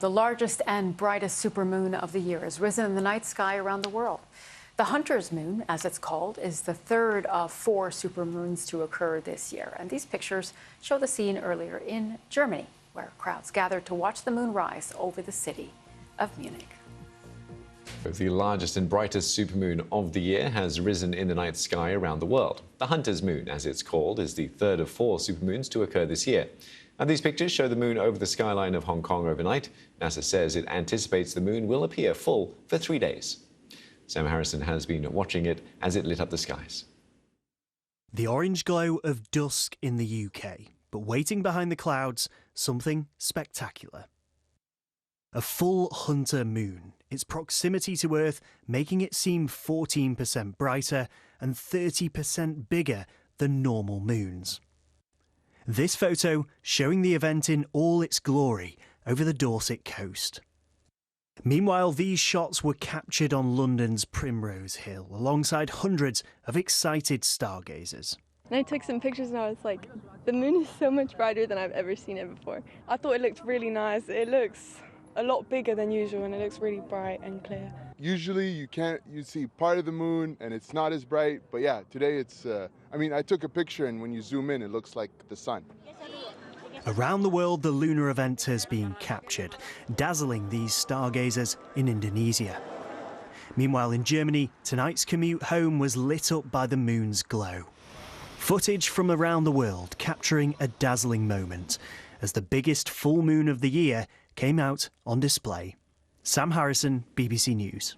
The largest and brightest supermoon of the year has risen in the night sky around the world. The huntersmoon, as it's called, is the third of 4 supermoons to occur this year. And these pictures show the scene earlier in Germany, where crowds gathered to watch the moon rise over the city of Munich. The largest and brightest supermoon of the year has risen in the night sky around the world. The huntersmoon, as it's called, is the third of 4 supermoons to occur this year. And these pictures show the moon over the skyline of Hong Kong overnight. NASA says it anticipates the moon will appear full for 3 days. Sam Harrison has been watching it as it lit up the skies. The orange glow of dusk in the UK, but waiting behind the clouds, something spectacular. A full hunter moon, its proximity to Earth making it seem 14% brighter and 30% bigger than normal moons. This photo showing the event in all its glory over the Dorset coast. Meanwhile, these shots were captured on London's Primrose Hill alongside hundreds of excited stargazers. And I took some pictures and I was like, the moon is so much brighter than I've ever seen it before. I thought it looked really nice. It looks a lot bigger than usual and it looks really bright and clear. Usually you see part of the moon and it's not as bright, but yeah, today it's, I took a picture and when you zoom in, it looks like the sun. Around the world, the lunar event has been captured, dazzling these stargazers in Indonesia. Meanwhile, in Germany, tonight's commute home was lit up by the moon's glow. Footage from around the world capturing a dazzling moment as the biggest full moon of the year came out on display. Sam Harrison, BBC News.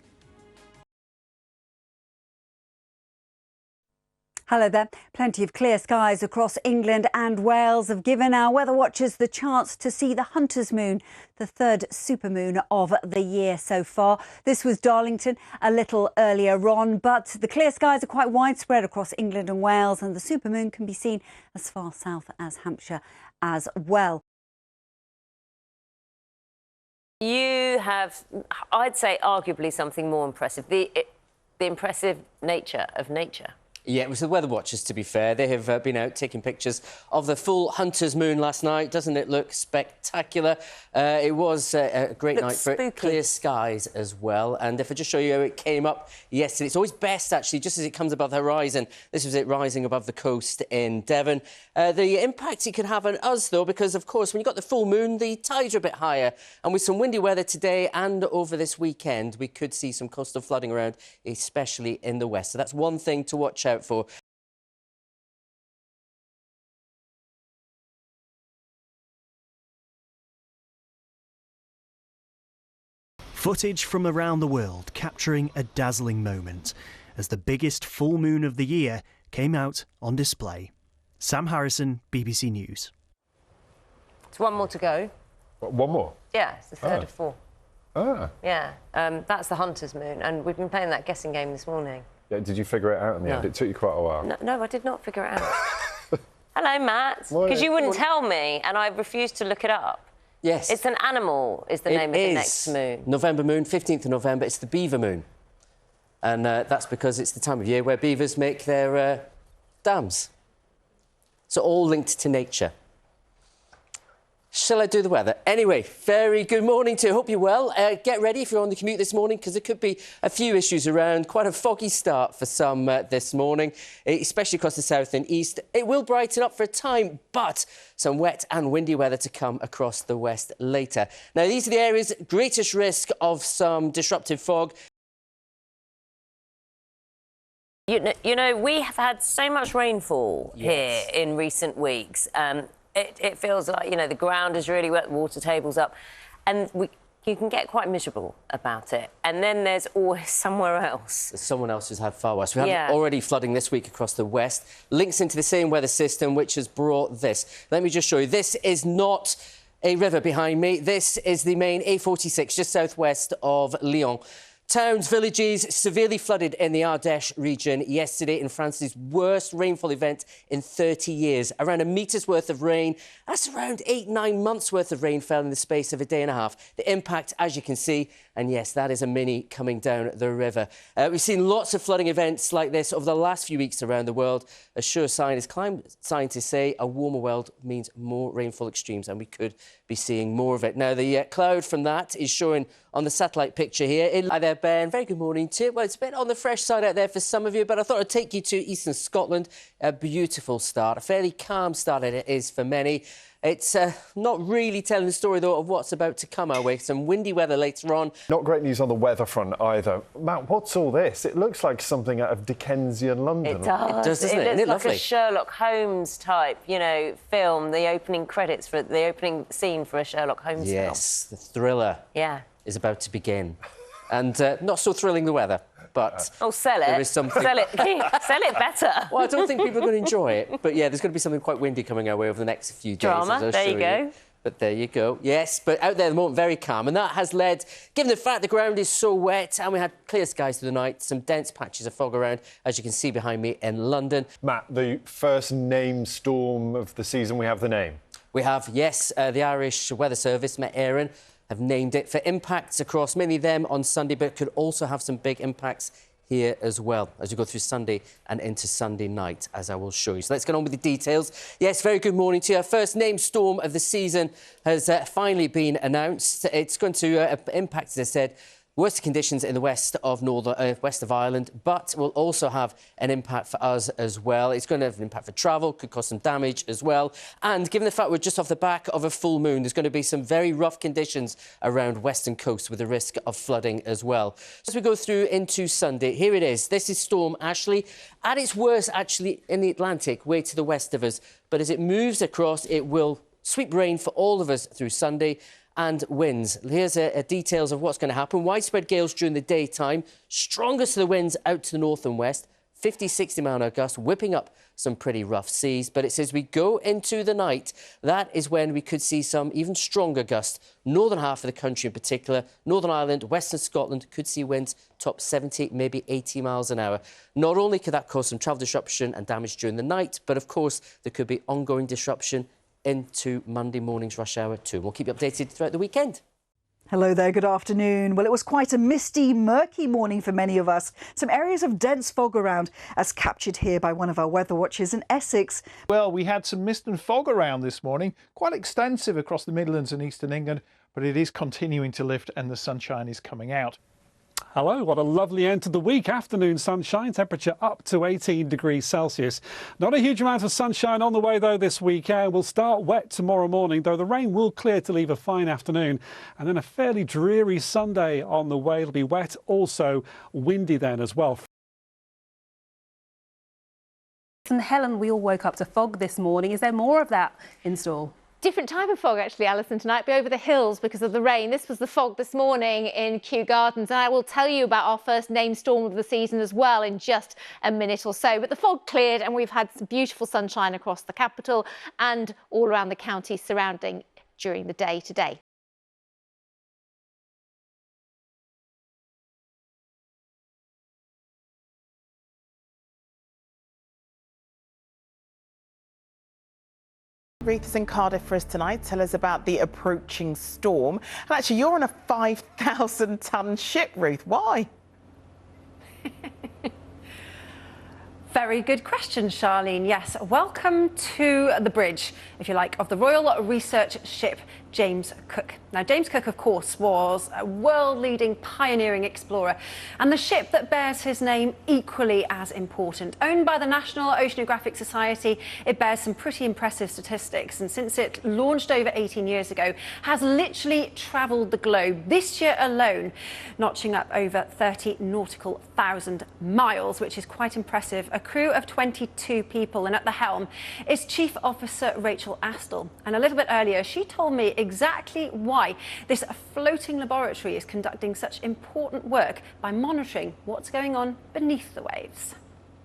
Hello there. Plenty of clear skies across England and Wales have given our weather watchers the chance to see the huntersmoon, the third supermoon of the year so far. This was Darlington a little earlier on, but the clear skies are quite widespread across England and Wales, and the supermoon can be seen as far south as Hampshire as well. You have, I'd say, arguably something more impressive, the impressive nature of nature. Yeah, it was the weather watchers, to be fair. They have been out taking pictures of the full hunter's moon last night. Doesn't it look spectacular? It was a great night for it. Clear skies as well. And if I just show you how it came up yesterday, it's always best, actually, just as it comes above the horizon. This was it rising above the coast in Devon. The impact it could have on us, though, because, of course, when you've got the full moon, the tides are a bit higher. And with some windy weather today and over this weekend, we could see some coastal flooding around, especially in the west. So that's one thing to watch out for. Footage from around the world capturing a dazzling moment as the biggest full moon of the year came out on display. Sam Harrison, BBC News. It's one more to go. One more? Yeah, it's the third of 4. Ah. Yeah, that's the hunter's moon, and we've been playing that guessing game this morning. Yeah, did you figure it out in the end? It took you quite a while. No, I did not figure it out. Hello, Matt. Because you wouldn't tell me, and I refused to look it up. Yes. It's an animal, is the name of the next moon. November moon, 15th of November. It's the beaver moon. And that's because it's the time of year where beavers make their dams. So all linked to nature. Shall I do the weather? Anyway, very good morning to you. Hope you're well. Get ready if you're on the commute this morning, because there could be a few issues around. Quite a foggy start for some this morning, especially across the south and east. It will brighten up for a time, but some wet and windy weather to come across the west later. Now, these are the areas greatest risk of some disruptive fog. You know, we have had so much rainfall here in recent weeks. It feels like, you know, the ground is really wet, the water table's up, and you can get quite miserable about it. And then there's always somewhere else. There's someone else who's had far worse. We have already flooding this week across the west. Links into the same weather system, which has brought this. Let me just show you. This is not a river behind me. This is the main A46, just southwest of Lyon. Towns, villages severely flooded in the Ardèche region yesterday in France's worst rainfall event in 30 years. Around a metre's worth of rain. That's around 8-9 months worth of rain fell in the space of a day and a half. The impact, as you can see, and yes, that is a mini coming down the river. We've seen lots of flooding events like this over the last few weeks around the world. A sure sign, as climate scientists say, a warmer world means more rainfall extremes, and we could be seeing more of it. Now, the cloud from that is showing on the satellite picture here. Hi there, Ben. Very good morning to you. Well, it's a bit on the fresh side out there for some of you, but I thought I'd take you to eastern Scotland. A beautiful start, a fairly calm start it is for many. It's not really telling the story, though, of what's about to come our way. Some windy weather later on. Not great news on the weather front either. Matt, what's all this? It looks like something out of Dickensian London. It does. It does, doesn't it? It looks like lovely? a Sherlock Holmes type, you know, film, the opening credits for the opening scene for a Sherlock Holmes film. Yes, the thriller is about to begin. And not so thrilling, the weather. But sell it. There is something. Sell it better. Well, I don't think people are going to enjoy it. But yeah, there's going to be something quite windy coming our way over the next few days. Drama. There you go. But there you go. Yes, but out there at the moment, very calm. And that has led, given the fact the ground is so wet and we had clear skies through the night, some dense patches of fog around, as you can see behind me in London. Matt, the first named storm of the season, we have the name. We have, yes, the Irish Weather Service, Met Éireann, have named it for impacts across many of them on Sunday, but could also have some big impacts here as well as we go through Sunday and into Sunday night, as I will show you. So let's get on with the details. Yes, very good morning to you. Our first named storm of the season has finally been announced. It's going to impact, as I said, worst conditions in the west of Ireland, but will also have an impact for us as well. It's going to have an impact for travel, could cause some damage as well. And given the fact we're just off the back of a full moon, there's going to be some very rough conditions around western coast with the risk of flooding as well. As we go through into Sunday, here it is. This is Stormashley. At its worst, actually, in the Atlantic, way to the west of us. But as it moves across, it will sweep rain for all of us through Sunday. And winds. Here's details of what's going to happen. Widespread gales during the daytime. Strongest of the winds out to the north and west. 50-60 mile an hour gusts, whipping up some pretty rough seas. But it says we go into the night, that is when we could see some even stronger gusts. Northern half of the country in particular, Northern Ireland, Western Scotland could see winds top 70, maybe 80 miles an hour. Not only could that cause some travel disruption and damage during the night, but of course there could be ongoing disruption into Monday morning's rush hour too. We'll keep you updated throughout the weekend. Hello there, good afternoon. Well, it was quite a misty, murky morning for many of us. Some areas of dense fog around, as captured here by one of our weather watchers in Essex. Well, we had some mist and fog around this morning, quite extensive across the Midlands and eastern England, but it is continuing to lift and the sunshine is coming out. Hello, what a lovely end to the week. Afternoon sunshine, temperature up to 18 degrees Celsius. Not a huge amount of sunshine on the way, though, this weekend. We'll start wet tomorrow morning, though the rain will clear to leave a fine afternoon. And then a fairly dreary Sunday on the way. It'll be wet, also windy then as well. And Helen, we all woke up to fog this morning. Is there more of that in store? Different type of fog, actually, Alison, tonight, but over the hills because of the rain. This was the fog this morning in Kew Gardens, and I will tell you about our first named storm of the season as well in just a minute or so. But the fog cleared and we've had some beautiful sunshine across the capital and all around the county surrounding during the day today. Ruth is in Cardiff for us tonight. Tell us about the approaching storm. And actually, you're on a 5,000-ton ship, Ruth. Why? Very good question, Charlene. Yes, welcome to the bridge, if you like, of the Royal Research ship James Cook. Now, James Cook, of course, was a world-leading pioneering explorer, and the ship that bears his name equally as important. Owned by the National Oceanographic Society, it bears some pretty impressive statistics, and since it launched over 18 years ago, has literally travelled the globe. This year alone, notching up over 30 nautical thousand miles, which is quite impressive. A crew of 22 people, and at the helm is Chief Officer Rachel Astle. And a little bit earlier, she told me exactly why this floating laboratory is conducting such important work by monitoring what's going on beneath the waves.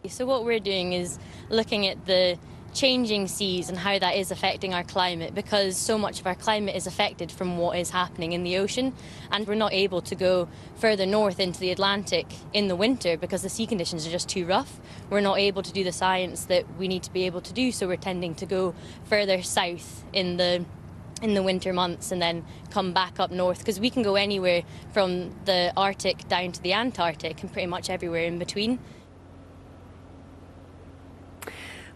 So what we're doing is looking at the changing seas and how that is affecting our climate, because so much of our climate is affected from what is happening in the ocean, and we're not able to go further north into the Atlantic in the winter because the sea conditions are just too rough. We're not able to do the science that we need to be able to do, so we're tending to go further south in the winter months and then come back up north, because we can go anywhere from the Arctic down to the Antarctic and pretty much everywhere in between.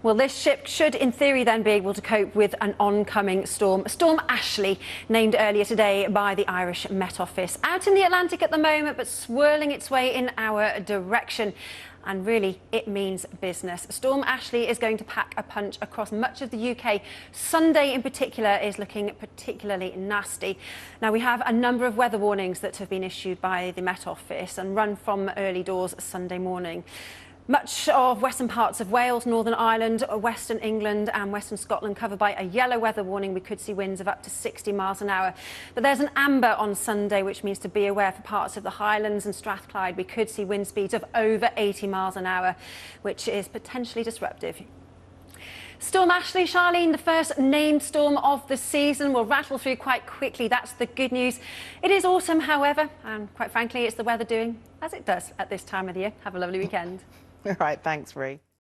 Well, this ship should, in theory, then be able to cope with an oncoming storm. Storm Ashley, named earlier today by the Irish Met Office. Out in the Atlantic at the moment, but swirling its way in our direction. And really, it means business. Storm Ashley is going to pack a punch across much of the UK. Sunday in particular is looking particularly nasty. Now, we have a number of weather warnings that have been issued by the Met Office and run from early doors Sunday morning. Much of western parts of Wales, Northern Ireland, Western England and Western Scotland covered by a yellow weather warning. We could see winds of up to 60 miles an hour. But there's an amber on Sunday, which means to be aware for parts of the Highlands and Strathclyde. We could see wind speeds of over 80 miles an hour, which is potentially disruptive. Storm Ashley, Charlene, the first named storm of the season, will rattle through quite quickly. That's the good news. It is autumn, however, and quite frankly, it's the weather doing as it does at this time of the year. Have a lovely weekend. All right, thanks, Ree.